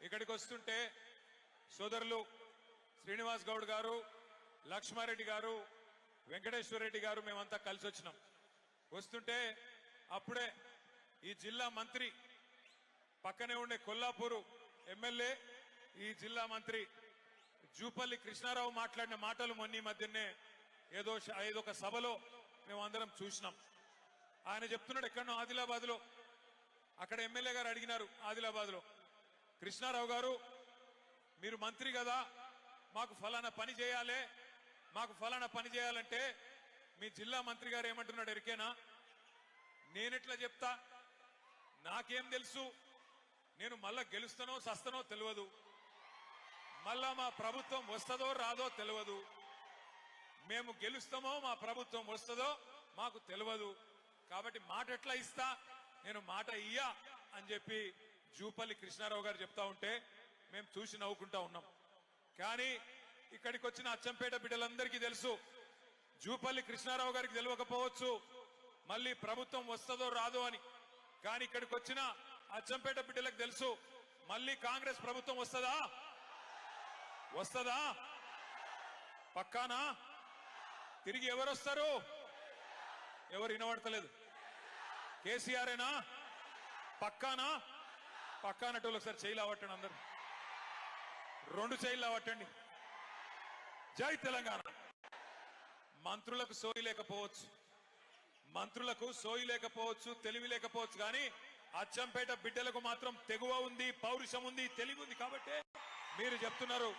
ఇక్కడికి వస్తుంటే సోదరులు శ్రీనివాస్ గౌడ్ గారు, లక్ష్మారెడ్డి గారు, వెంకటేశ్వర రెడ్డి గారు మేమంతా కలిసి వచ్చినాం. వస్తుంటే అప్పుడే ఈ జిల్లా మంత్రి పక్కనే ఉండే కొల్లాపూరు ఎమ్మెల్యే ఈ జిల్లా మంత్రి జూపల్లి కృష్ణారావు మాట్లాడిన మాటలు మొన్న మధ్యనే ఏదో ఒక సభలో మేమందరం చూసినాం. ఆయన చెప్తున్నాడు ఎక్కడో ఆదిలాబాద్ లో, అక్కడ ఎమ్మెల్యే గారు అడిగినారు ఆదిలాబాద్ లో, కృష్ణారావు గారు మీరు మంత్రి కదా, మాకు ఫలానా పని చేయాలి, మాకు ఫలానా పని చేయాలంటే మీ జిల్లా మంత్రి గారు ఏమంటున్నాడు ఎరికేనా? నేనెట్లా చెప్తా, నాకేం తెలుసు, నేను మళ్ళా గెలుస్తానో సస్తానో తెలియదు, మళ్ళా మా ప్రభుత్వం వస్తుందో రాదో తెలియదు, మేము గెలుస్తామో మా ప్రభుత్వం వస్తుందో మాకు తెలియదు, కాబట్టి మాట ఎట్లా ఇస్తా, నేను మాట ఇయ్యా అని చెప్పి జూపల్లి కృష్ణారావు గారు చెప్తా ఉంటే మేము చూసి నవ్వుకుంటా ఉన్నాం. కానీ ఇక్కడికి వచ్చిన అచ్చంపేట బిడ్డలందరికీ తెలుసు, జూపల్లి కృష్ణారావు గారికి తెలియకపోవచ్చు మళ్ళీ ప్రభుత్వం వస్తుందో రాదో అని, కానీ ఇక్కడికి వచ్చిన అచ్చంపేట బిడ్డలకు తెలుసు మళ్ళీ కాంగ్రెస్ ప్రభుత్వం వస్తుందా, వస్తుందా, పక్కానా? తిరిగి ఎవరు వస్తారు? ఎవరు వినబడతలేదు? కేసీఆర్ఏనా? పక్కానా? పక్కానట్టు ఒకసారి చేయిలు అవట్టండి, అందరు రెండు చేయిలు అవట్టండి. జై తెలంగాణ. మంత్రులకు సోయి లేకపోవచ్చు, మంత్రులకు సోయి లేకపోవచ్చు, తెలివి లేకపోవచ్చు, కానీ అచ్చంపేట బిడ్డలకు మాత్రం తెగువ ఉంది, పౌరుషం ఉంది, తెలివి ఉంది. కాబట్టి మీరు చెప్తున్నారు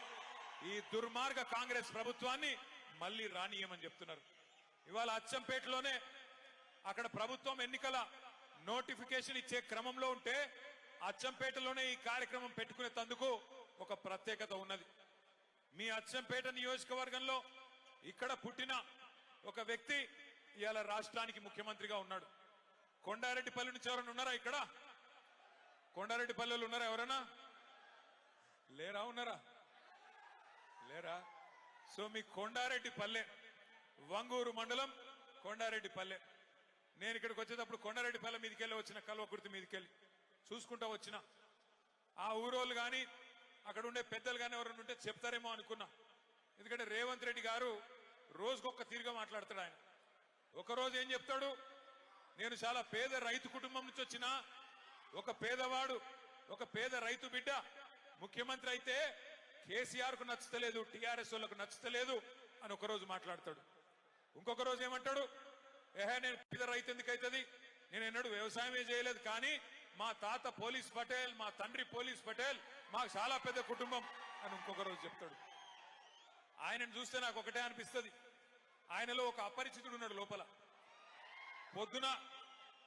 ఈ దుర్మార్గ కాంగ్రెస్ ప్రభుత్వాన్ని మళ్ళీ రానియమని చెప్తున్నారు. ఇవాళ అచ్చంపేటలోనే అక్కడ ప్రభుత్వం ఎన్నికల నోటిఫికేషన్ ఇచ్చే క్రమంలో ఉంటే అచ్చంపేటలోనే ఈ కార్యక్రమం పెట్టుకునే తందుకు ఒక ప్రత్యేకత ఉన్నది. మీ అచ్చంపేట నియోజకవర్గంలో ఇక్కడ పుట్టిన ఒక వ్యక్తి ఇవాళ రాష్ట్రానికి ముఖ్యమంత్రిగా ఉన్నాడు. కొండారెడ్డిపల్లి నుంచి ఎవరైనా ఉన్నారా? ఇక్కడ కొండారెడ్డిపల్లెలు ఉన్నారా? ఎవరైనా లేరా? ఉన్నారా? లేరా? సో మీ కొండారెడ్డిపల్లె, వంగూరు మండలం కొండారెడ్డిపల్లె. నేను ఇక్కడికి వచ్చేటప్పుడు కొండారెడ్డిపల్లె మీదకెళ్ళి వచ్చిన, కల్వకుర్తి మీదకెళ్ళి చూసుకుంటా వచ్చిన. ఆ ఊరోళ్ళు కానీ అక్కడ ఉండే పెద్దలు కానీ ఎవరైనా ఉంటే చెప్తారేమో అనుకున్నా. ఎందుకంటే రేవంత్ రెడ్డి గారు రోజుకొక తీరుగా మాట్లాడతాడు. ఆయన ఒకరోజు ఏం చెప్తాడు, నేను చాలా పేద రైతు కుటుంబం నుంచి వచ్చిన ఒక పేదవాడు, ఒక పేద రైతు బిడ్డ ముఖ్యమంత్రి అయితే కేసీఆర్ కు నచ్చలేదు, టీఆర్ఎస్ వాళ్ళకు నచ్చలేదు అని ఒకరోజు మాట్లాడతాడు. ఇంకొక రోజు ఏమంటాడు, నేను పేద రైతు ఎందుకు అవుతుంది, నేను ఎన్నడూ వ్యవసాయమే చేయలేదు, కానీ మా తాత పోలీస్ పటేల్, మా తండ్రి పోలీస్ పటేల్, మాకు చాలా పెద్ద కుటుంబం అని ఇంకొక రోజు చెప్తాడు. ఆయనను చూస్తే నాకు ఒకటే అనిపిస్తుంది, ఆయనలో ఒక అపరిచితుడు ఉన్నాడు లోపల.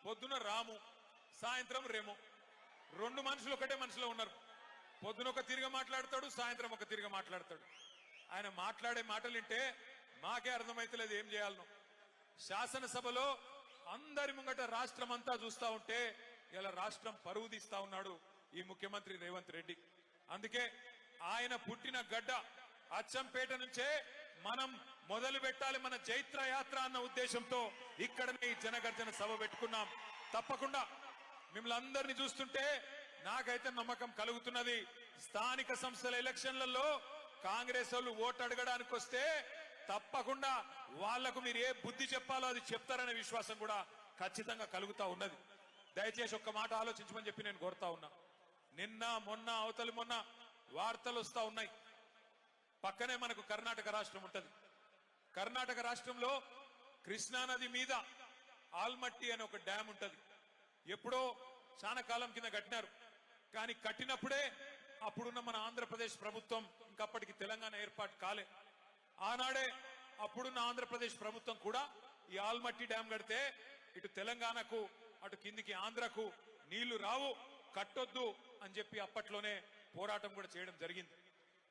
పొద్దున రాము, సాయంత్రం రేము, రెండు మనుషులు ఒకటే మనిషిలో ఉన్నారు. పొద్దున ఒక తిరిగి మాట్లాడతాడు, సాయంత్రం ఒక తిరిగి మాట్లాడతాడు. ఆయన మాట్లాడే మాటలు వింటే మాకే అర్థమైతలేదు ఏం చేయాలనో. శాసనసభలో అందరి ముంగట రాష్ట్రం అంతా చూస్తా ఉంటే ఇలా రాష్ట్రం పరువు తీస్తా ఉన్నాడు ఈ ముఖ్యమంత్రి రేవంత్ రెడ్డి. అందుకే ఆయన పుట్టిన గడ్డ అచ్చంపేట నుంచే మనం మొదలు పెట్టాలి మన జైత్ర యాత్ర అన్న ఉద్దేశంతో ఇక్కడనే ఈ జనగర్జన సభ పెట్టుకున్నాం. తప్పకుండా మిమ్మల్ని అందరినీ చూస్తుంటే నాకైతే నమ్మకం కలుగుతున్నది, స్థానిక సంస్థల ఎలక్షన్లలో కాంగ్రెస్ వాళ్ళు ఓటు అడగడానికి వస్తే తప్పకుండా వాళ్లకు మీరు ఏ బుద్ధి చెప్పాలో అది చెప్తారనే విశ్వాసం కూడా ఖచ్చితంగా కలుగుతా ఉన్నది. దయచేసి ఒక్క మాట ఆలోచించమని చెప్పి నేను కోరుతా ఉన్నా. నిన్న మొన్న అవతలి మొన్న వార్తలు వస్తా ఉన్నాయి, పక్కనే మనకు కర్ణాటక రాష్ట్రం ఉంటది. కర్ణాటక రాష్ట్రంలో కృష్ణానది మీద ఆల్మట్టి అనే ఒక డ్యామ్ ఉంటది. ఎప్పుడో చాలా కాలం కింద కట్టినారు, కానీ కట్టినప్పుడే అప్పుడున్న మన ఆంధ్రప్రదేశ్ ప్రభుత్వం, ఇంకప్పటికి తెలంగాణ ఏర్పాటు కాలే, ఆనాడే అప్పుడున్న ఆంధ్రప్రదేశ్ ప్రభుత్వం కూడా ఈ ఆల్మట్టి డ్యామ్ కడితే ఇటు తెలంగాణకు అటు కిందికి ఆంధ్రకు నీళ్లు రావు, కట్టొద్దు అని చెప్పి అప్పట్లోనే పోరాటం కూడా చేయడం జరిగింది.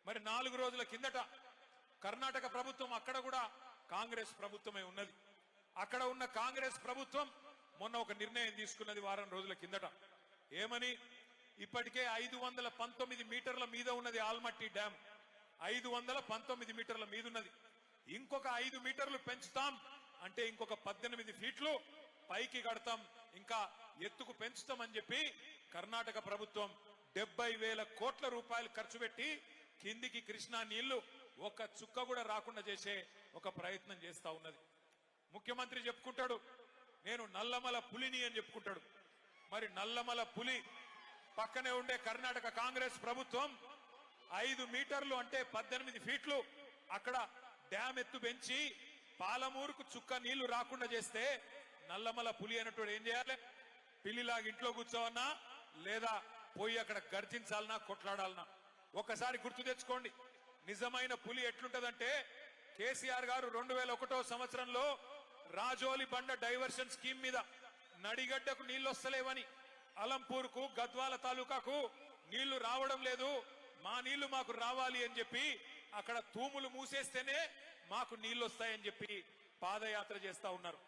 మరి 4 రోజుల కిందట కర్ణాటక ప్రభుత్వం, అక్కడ కూడా కాంగ్రెస్ ప్రభుత్వమే ఉన్నది, అక్కడ ఉన్న కాంగ్రెస్ ప్రభుత్వం మొన్న ఒక నిర్ణయం తీసుకున్నది వారం రోజుల కిందట. ఏమని? ఇప్పటికే 519 మీటర్ల మీద ఉన్నది ఆల్మట్టి డ్యామ్, 519 మీటర్ల మీద ఉన్నది. ఇంకొక 5 మీటర్లు పెంచుతాం అంటే ఇంకొక 18 ఫీట్లు పైకి కడతాం, ఇంకా ఎత్తుకు పెంచుతామని చెప్పి కర్ణాటక ప్రభుత్వం 70,000 కోట్ల రూపాయలు ఖర్చు పెట్టి కిందికి కృష్ణా నీళ్లు ఒక్క చుక్క కూడా రాకుండా చేసే ఒక ప్రయత్నం చేస్తా ఉన్నది. ముఖ్యమంత్రి చెప్పుకుంటాడు నేను నల్లమల పులిని అని చెప్పుకుంటాడు. మరి నల్లమల పులి పక్కనే ఉండే కర్ణాటక కాంగ్రెస్ ప్రభుత్వం 5 మీటర్లు అంటే 18 ఫీట్లు అక్కడ డ్యామ్ ఎత్తు పెంచి పాలమూరుకు చుక్క నీళ్లు రాకుండా చేస్తే నల్లమల పులి అన్నట్టు ఏం చేయాలి? పిల్లిలాగా ఇంట్లో కూర్చోవన్నా లేదా పోయి అక్కడ గర్జించాలన్నా కొట్లాడాలన్నా? ఒకసారి గుర్తు తెచ్చుకోండి, నిజమైన పులి ఎట్లుంటదంటే కేసీఆర్ గారు 2001వ సంవత్సరంలో రాజోలి బండ డైవర్షన్ స్కీమ్ మీద నడిగడ్డకు నీళ్లు వస్తలేవని, అలంపూర్కు గద్వాల తాలూకాకు నీళ్లు రావడం లేదు, మా నీళ్లు మాకు రావాలి అని చెప్పి అక్కడ తూములు మూసేస్తేనే మాకు నీళ్లు వస్తాయని చెప్పి పాదయాత్ర చేస్తా ఉన్నారు.